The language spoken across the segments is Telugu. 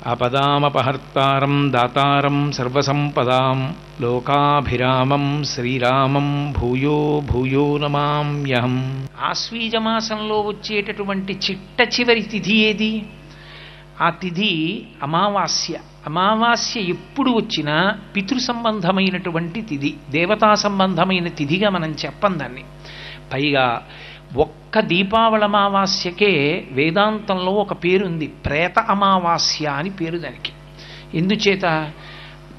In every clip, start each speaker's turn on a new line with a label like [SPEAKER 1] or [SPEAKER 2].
[SPEAKER 1] ఆపదామపహర్తారం దాతారం సర్వసంపదాం లోకాభిరామం శ్రీరామం భూయో భూయో నమామ్యహం. ఆశ్వీజమాసంలో వచ్చేటటువంటి చిట్ట చివరి తిథి ఏది? ఆ తిథి అమావాస్య. అమావాస్య ఎప్పుడు వచ్చినా పితృ సంబంధమైనటువంటి తిథి, దేవతా సంబంధమైన తిథిగా మనం చెప్పం దాన్ని. పైగా ఒక్క దీపావళి అమావాస్యకే వేదాంతంలో ఒక పేరుంది, ప్రేత అమావాస్య అని పేరు దానికి. ఎందుచేత?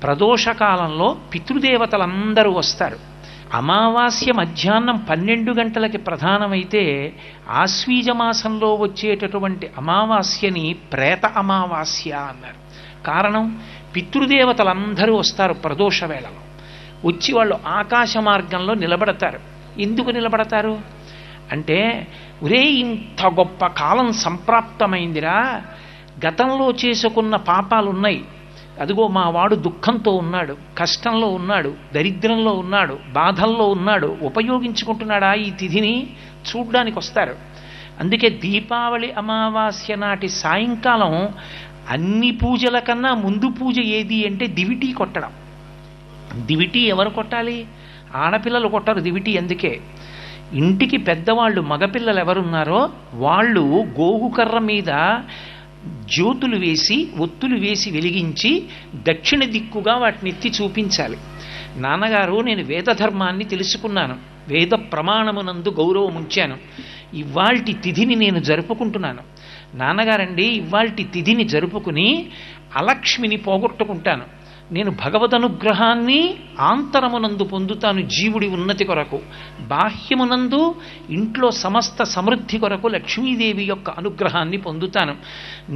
[SPEAKER 1] ప్రదోషకాలంలో పితృదేవతలందరూ వస్తారు. అమావాస్య మధ్యాహ్నం 12 గంటలకి ప్రధానమైతే ఆశ్వీజమాసంలో వచ్చేటటువంటి అమావాస్యని ప్రేత అమావాస్య అన్నారు. కారణం, పితృదేవతలందరూ వస్తారు ప్రదోష వేళలో. వచ్చి వాళ్ళు ఆకాశ మార్గంలో నిలబడతారు. ఎందుకు నిలబడతారు అంటే, ఒరే ఇంత గొప్ప కాలం సంప్రాప్తమైందిరా, గతంలో చేసుకున్న పాపాలున్నాయి, అదిగో మా వాడు దుఃఖంతో ఉన్నాడు, కష్టంలో ఉన్నాడు, దరిద్రంలో ఉన్నాడు, బాధల్లో ఉన్నాడు, ఉపయోగించుకుంటున్నాడా ఈ తిథిని చూడ్డానికి వస్తారు. అందుకే దీపావళి అమావాస్య నాటి సాయంకాలం అన్ని పూజల కన్నా ముందు పూజ ఏది అంటే దివిటీ కొట్టడం. దివిటీ ఎవరు కొట్టాలి? ఆడపిల్లలు కొట్టరు దివిటీ. అందుకే ఇంటికి పెద్దవాళ్ళు, మగపిల్లలు ఎవరున్నారో వాళ్ళు గోగుకర్ర మీద జ్యోతులు వేసి, ఒత్తులు వేసి వెలిగించి దక్షిణ దిక్కుగా వాటిని ఎత్తి చూపించాలి. నాన్నగారు, నేను వేదధర్మాన్ని తెలుసుకున్నాను, వేద ప్రమాణమునందు గౌరవం ఉంచాను, ఇవాల్టి తిథిని నేను జరుపుకుంటున్నాను. నాన్నగారండి, ఇవాల్టి తిథిని జరుపుకుని అలక్ష్మిని పోగొట్టుకుంటాను. నేను భగవదనుగ్రహాన్ని ఆంతరమునందు పొందుతాను జీవుడి ఉన్నతి కొరకు, బాహ్యమునందు ఇంట్లో సమస్త సమృద్ధి కొరకు లక్ష్మీదేవి యొక్క అనుగ్రహాన్ని పొందుతాను.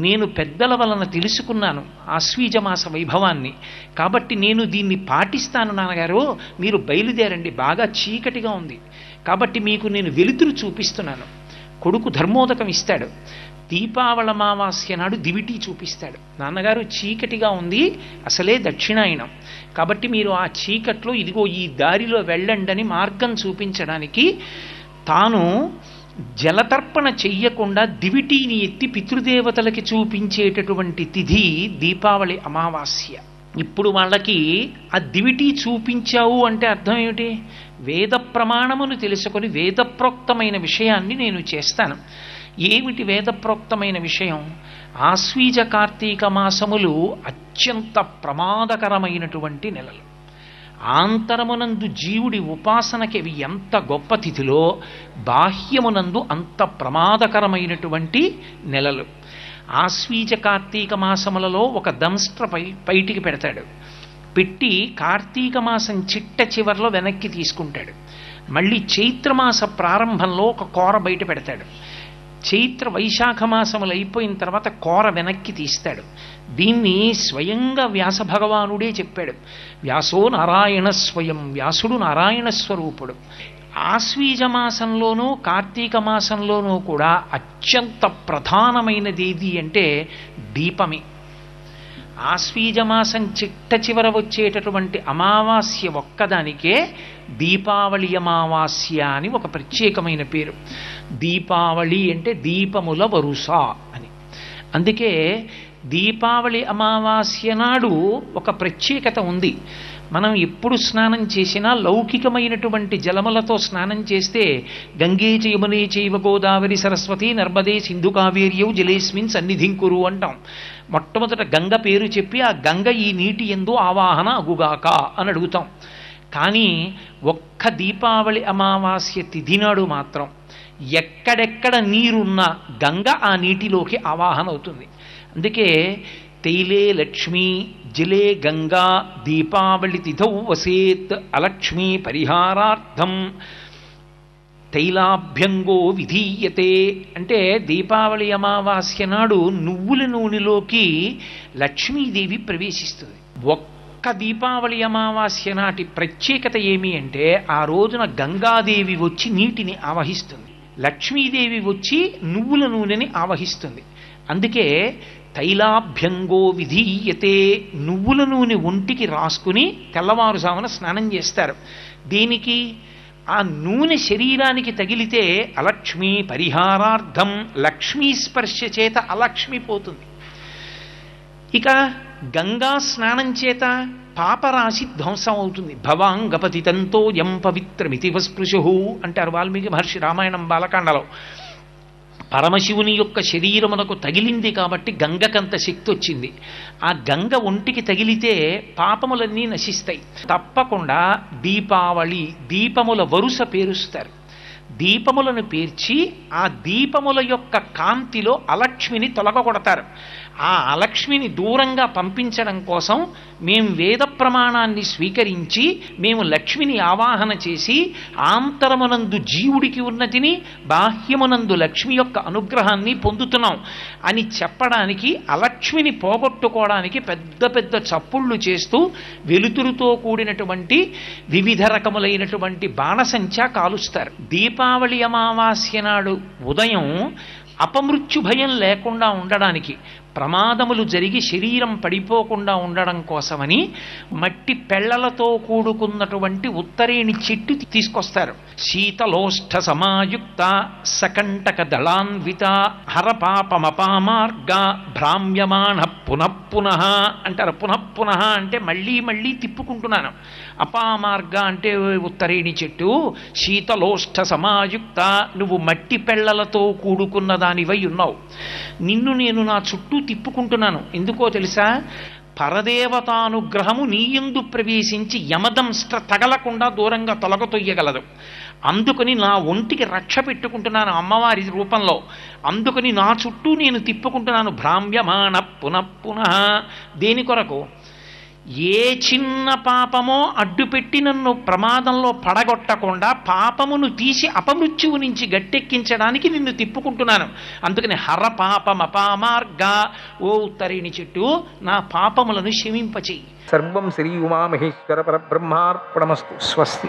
[SPEAKER 1] నేను పెద్దల వలన తెలుసుకున్నాను ఆశ్వీజమాస వైభవాన్ని, కాబట్టి నేను దీన్ని పాటిస్తాను. నాన్నగారు, మీరు బయలుదేరండి, బాగా చీకటిగా ఉంది కాబట్టి మీకు నేను వెలుతురు చూపిస్తున్నాను. కొడుకు ధర్మోదకం ఇస్తాడు. దీపావళి అమావాస్య నాడు దివిటీ చూపిస్తాడు. నాన్నగారు, చీకటిగా ఉంది, అసలే దక్షిణాయనం, కాబట్టి మీరు ఆ చీకట్లో ఇదిగో ఈ దారిలో వెళ్ళండి అని మార్గం చూపించడానికి తాను జలతర్పణ చెయ్యకుండా దివిటీని ఎత్తి పితృదేవతలకి చూపించేటటువంటి తిథి దీపావళి అమావాస్య. ఇప్పుడు వాళ్ళకి ఆ దివిటీ చూపించావు అంటే అర్థం ఏమిటి? వేద ప్రమాణమును తెలుసుకొని వేదప్రోక్తమైన విషయాన్ని నేను చేస్తాను. ఏమిటి వేదప్రోక్తమైన విషయం? ఆశ్వీజ కార్తీక మాసములు అత్యంత ప్రమాదకరమైనటువంటి నెలలు. ఆంతరమునందు జీవుడి ఉపాసనకి అవి ఎంత గొప్ప తిథిలో, బాహ్యమునందు అంత ప్రమాదకరమైనటువంటి నెలలు. ఆశ్వీజ కార్తీక మాసములలో ఒక దంస్ట్ర బయటికి పెడతాడు. పెట్టి కార్తీక మాసం చిట్ట చివర్లో వెనక్కి తీసుకుంటాడు. మళ్ళీ చైత్రమాస ప్రారంభంలో ఒక కూర బయట పెడతాడు. చైత్ర వైశాఖ మాసములు అయిపోయిన తర్వాత కూర వెనక్కి తీస్తాడు. దీన్ని స్వయంగా వ్యాస భగవానుడే చెప్పాడు. వ్యాసో నారాయణ స్వయం, వ్యాసుడు నారాయణ స్వరూపుడు. ఆశ్వీజ మాసంలోనూ కార్తీక మాసంలోనూ కూడా అత్యంత ప్రధానమైనది ఏది అంటే దీపమే. ఆశ్వీజమాసం చిట్ట చివర వచ్చేటటువంటి అమావాస్య ఒక్కదానికే దీపావళి అమావాస్య అని ఒక ప్రత్యేకమైన పేరు. దీపావళి అంటే దీపముల వరుస అని. అందుకే దీపావళి అమావాస్య నాడు ఒక ప్రత్యేకత ఉంది. మనం ఎప్పుడు స్నానం చేసినా లౌకికమైనటువంటి జలములతో స్నానం చేస్తే గంగే యమునే చైవ గోదావరి సరస్వతి నర్మదే సింధు కావేర్యౌ జలేస్మిన్ సన్నిధింకురు అంటాం. మొట్టమొదట గంగ పేరు చెప్పి ఆ గంగ ఈ నీటి యందు ఆవాహన అగుగాక అని అడుగుతాం. కానీ ఒక్క దీపావళి అమావాస్య తిథి నాడు మాత్రం ఎక్కడెక్కడ నీరున్నా గంగ ఆ నీటిలోకి ఆవాహన అవుతుంది. అందుకే తైలే లక్ష్మీ జలే గంగా దీపావళి తిథౌ వసేత్ అలక్ష్మీ పరిహారార్థం తైలాభ్యంగో విధీయతే అంటే దీపావళి అమావాస్య నాడు నువ్వుల నూనెలోకి లక్ష్మీదేవి ప్రవేశిస్తుంది. ఒక్క దీపావళి అమావాస్య నాటి ప్రత్యేకత ఏమి అంటే ఆ రోజున గంగాదేవి వచ్చి నీటిని ఆవహిస్తుంది, లక్ష్మీదేవి వచ్చి నువ్వుల నూనెని ఆవహిస్తుంది. అందుకే తైలాభ్యంగో విధీయతే, నువ్వుల నూనె ఒంటికి రాసుకుని తెల్లవారుజామున స్నానం చేస్తారు. దేనికి? ఆ నూనె శరీరానికి తగిలితే అలక్ష్మీ పరిహారార్థం, లక్ష్మీ స్పర్శ చేత అలక్ష్మి పోతుంది. ఇక గంగా స్నానం చేత పాపరాశి ధ్వంసం అవుతుంది. భవాంగపతితంతో యం పవిత్రమితి వస్పృశు అంటారు వాల్మీకి మహర్షి రామాయణం బాలకాండలో. పరమశివుని యొక్క శరీరమునకు తగిలింది కాబట్టి గంగకంత శక్తి వచ్చింది. ఆ గంగ ఒంటికి తగిలితే పాపములన్నీ నశిస్తాయి. తప్పకుండా దీపావళి దీపముల వరుస పేరుస్తారు. దీపములను పేర్చి ఆ దీపముల యొక్క కాంతిలో అలక్ష్మిని తొలగొడతారు. ఆ అలక్ష్మిని దూరంగా పంపించడం కోసం మేము వేద ప్రమాణాన్ని స్వీకరించి మేము లక్ష్మిని ఆవాహన చేసి ఆంతరమునందు జీవుడికి ఉన్నతిని బాహ్యమునందు లక్ష్మి యొక్క అనుగ్రహాన్ని పొందుతున్నాం అని చెప్పడానికి అలక్ష్మిని పోగొట్టుకోవడానికి పెద్ద పెద్ద చప్పుళ్ళు చేస్తూ వెలుతురుతో కూడినటువంటి వివిధ రకములైనటువంటి బాణసంచా కాలుస్తారు. దీపావళి అమావాస్య నాడు ఉదయం అపమృత్యు భయం లేకుండా ఉండడానికి, ప్రమాదములు జరిగి శరీరం పడిపోకుండా ఉండడం కోసమని మట్టి పెళ్లలతో కూడుకున్నటువంటి ఉత్తరేణి చెట్టు తీసుకొస్తారు. శీతలోష్ఠ సమాయుక్త సకంటక దళాన్విత హరపాపమపామార్గ భ్రామ్యమాణ పునఃపునః అంటారు. పునఃపునః అంటే మళ్ళీ మళ్ళీ తిప్పుకుంటున్నాను. అపామార్గ అంటే ఉత్తరేణి చెట్టు. శీతలోష్ఠ సమాయుక్త, నువ్వు మట్టి పెళ్లలతో కూడుకున్న దానివై ఉన్నావు. నిన్ను నేను నా చుట్టూ తిప్పుకుంటున్నాను. ఎందుకో తెలుసా? పరదేవతానుగ్రహము నీయందు ప్రవేశించి యమదంష్ట తగలకుండా దూరంగా తొలగతొయ్యగలదు. అందుకని నా ఒంటికి రక్ష పెట్టుకుంటున్నాను అమ్మవారి రూపంలో. అందుకని నా చుట్టూ నేను తిప్పుకుంటున్నాను. భ్రామ్యమాణ పునఃపునః. దేని కొరకు? ఏ చిన్న పాపమో అడ్డుపెట్టి నన్ను ప్రమాదంలో పడగొట్టకుండా పాపమును తీసి అపమృత్యువు నుంచి గట్టెక్కించడానికి నిన్ను తిప్పుకుంటున్నాను. అందుకని హర పాపమపామార్గ, ఓ ఉత్తరేణి చెట్టు, నా పాపములను క్షమింపచేయి.
[SPEAKER 2] సర్వం శ్రీ ఉమామహేశ్వర పరబ్రహ్మార్పణమస్తు. స్వస్తి.